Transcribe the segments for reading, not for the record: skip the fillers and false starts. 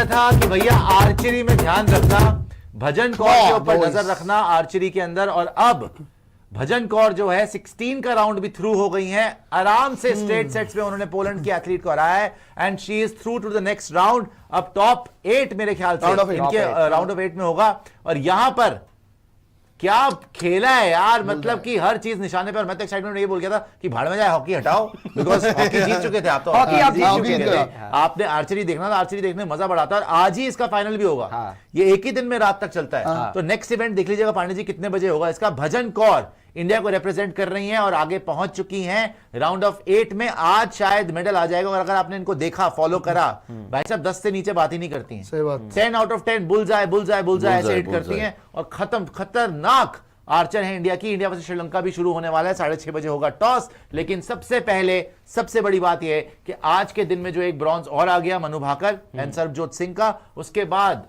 दिया था कि भैया आर्चरी में ध्यान रखना, भजन कौर के ऊपर नजर रखना आर्चरी के अंदर। और अब भजन कौर जो है 16 का राउंड भी थ्रू हो गई हैं, आराम से स्ट्रेट सेट्स में उन्होंने पोलैंड की एथलीट को हराया है and she is through to the next round. अब टॉप 8 मेरे ख्याल से इनके राउंड ऑफ 8 में होगा। और यहां पर क्या खेला है यार, मतलब कि हर चीज निशाने पर। मैं तो एक्साइटमेंट ये बोल गया था कि भाड़ में जाए, हॉकी हटाओ, बिकॉज हॉकी जीत चुके थे आप, तो हॉकी आप जीत चुके थे। हाँ। आपने आर्चरी देखना था, आर्चरी देखने में मजा बड़ा था। और आज ही इसका फाइनल भी होगा। हाँ। ये एक ही दिन में रात तक चलता है। तो नेक्स्ट इवेंट देख लीजिएगा पांडे जी कितने बजे होगा इसका। भजन कौर इंडिया को रिप्रेजेंट कर रही हैं और आगे पहुंच चुकी हैं राउंड ऑफ 8 में। आज शायद मेडल आ जाएगा। और अगर आपने इनको देखा, फॉलो करा, भाई साहब 10 से नीचे बात ही नहीं करती हैं। सही बात। 10 आउट ऑफ 10 बुलजाए बुलजाए बुलजाए ऐसे हिट करती हैं। और खत्म, खतरनाक आर्चर है इंडिया की। इंडिया वर्सेस श्रीलंका भी शुरू होने वाला है, 6:30 बजे होगा टॉस। लेकिन सबसे पहले सबसे बड़ी बात यह है कि आज के दिन में जो एक ब्रॉन्ज और आ गया मनु भाकर एंड सरबजोत सिंह का, उसके बाद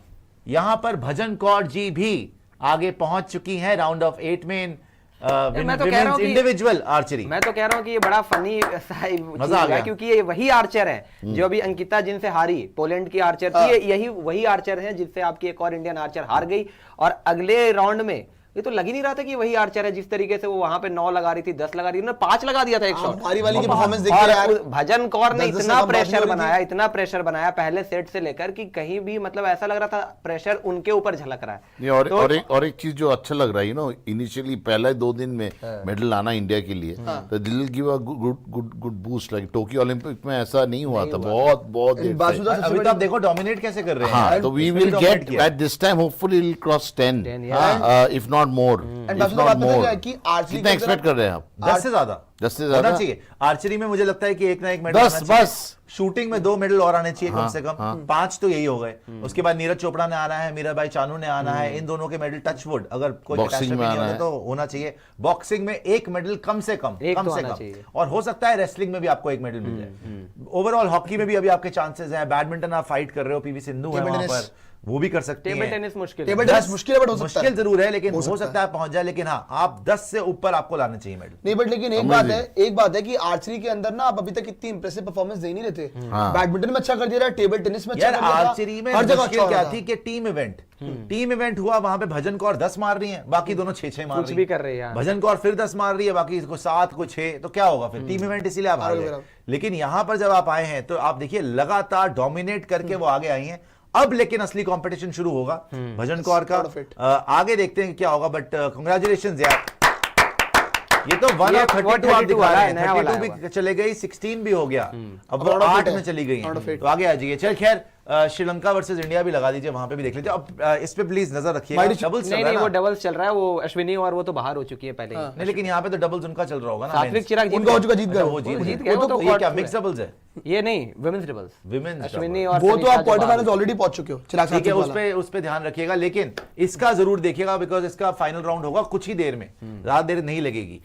यहां पर भजन कौर जी भी आगे पहुंच चुकी हैं राउंड ऑफ 8 में मैं तो कह रहा हूं कि इंडिविजुअल आर्चरी। मैं तो कह रहा हूं कि ये बड़ा फनी मजा आ गया, क्योंकि ये वही आर्चर है जो अभी अंकिता जिनसे हारी, पोलैंड की आर्चर थी, यही वही आर्चर है जिससे आपकी एक और इंडियन आर्चर हार गई। और अगले राउंड में ये तो लग ही नहीं रहा था कि वही आर्चर है। जिस तरीके से वो वहां पे 9 लगा रही थी, 10 लगा रही थी, 5 लगा दिया था एक शॉट। वाली की परफॉर्मेंस देखिए यार, भजन कौर ने इतना प्रेशर बनाया, इतना प्रेशर बनाया पहले सेट से लेकर कि कहीं भी मतलब ऐसा लग रहा था प्रेशर उनके ऊपर झलक रहा है। और एक चीज जो अच्छा लग रहा है ना, इनिशियली पहले 2 दिन में मेडल आना इंडिया के लिए, तो दिल give a good boost. Like Tokyo Olympic में ऐसा नहीं हुआ था, बहुत अभी तो आप देखो डोमिनेट कैसे कर रहे हैं। हाँ, तो we will get at this time hopefully will cross 10 if not more. कितना एक्सपेक्ट कर रहे हैं आप? 10 से ज्यादा, 10 से ज्यादा होना चाहिए। आर्चरी में मुझे लगता है कि एक ना एक मेडल 10 बस। शूटिंग में 2 मेडल और आने चाहिए कम से कम। 5 तो यही हो गए। उसके बाद नीरज चोपड़ा ने आना है, मीराबाई चानू ने आना है। इन दोनों के मेडल टचवुड अगर कोई बॉक्सिंग में आना है तो होना चाहिए। बॉक्सिंग में 1 मेडल कम से कम, और हो सकता है रेसलिंग में भी आपको 1 मेडल मिल जाए। ओवरऑल हॉकी में भी अभी आपके चांसेस हैं। बैडमिंटन आप फाइट कर रहे हो, पीवी सिंधु है वहां पर, वो भी कर सकते हैं। टेबल टेनिस मुश्किल मुश्किल जरूर है, लेकिन हो सकता है पहुंच जाए। लेकिन हाँ, आप 10 से ऊपर आपको लाने चाहिए मेडल। नहीं, बट लेकिन एक बात है कि आर्चरी के अंदर ना आप अभी तक इतनी इंप्रेसिव परफॉर्मेंस दे नहीं रहे थे। बैडमिंटन में अच्छा कर दिया, टेबल टेनिस में अच्छा कर दिया। आर्चरी में हर जगह क्या थी कि टीम इवेंट हुआ, वहां पे भजन कौर 10 मार रही है, बाकी दोनों 6-6 मार रही भी कर रही है। भजन कौर फिर 10 मार रही है, बाकी को 7 को 6, तो क्या होगा फिर? टीम इवेंट इसीलिए आप हार गए। लेकिन यहां पर जब आप आए हैं तो आप देखिए लगातार डोमिनेट करके वो आगे आई हैं। अब लेकिन असली कंपटीशन शुरू होगा भजन कौर का। आगे देखते हैं क्या होगा। बट कांग्रेचुलेशंस यार, ये तो 1 और 32 आप दिखा रहे हैं। 32 भी चले गई, 16 भी हो गया, अब वो 8 में चली गई है। तो आगे आ जाइए। चल खैर, श्रीलंका वर्सेस इंडिया भी लगा दीजिए, वहां पे भी देख लीजिए। अब इस पे प्लीज नजर रखिएगा। डबल्स चल रहा है, वो डबल्स चल रहा है। वो अश्विनी और वो तो बाहर हो चुकी है पहले। नहीं, लेकिन यहाँ पे तो डबल्स उनका चल रहा होगा ना। सात्विक चिराग जीत गए, वो जीत गए। तो ये क्या मिक्स डबल्स है? ये नहीं, विमेंस डबल्स, विमेंस अश्विनी और वो तो आप क्वार्टर फाइनल ऑलरेडी पहुंच चुके हो। ठीक है, उस पे ध्यान रखिएगा। लेकिन इसका जरूर देखिएगा, बिकॉज इसका फाइनल राउंड होगा कुछ ही देर में, ज्यादा देर नहीं लगेगी।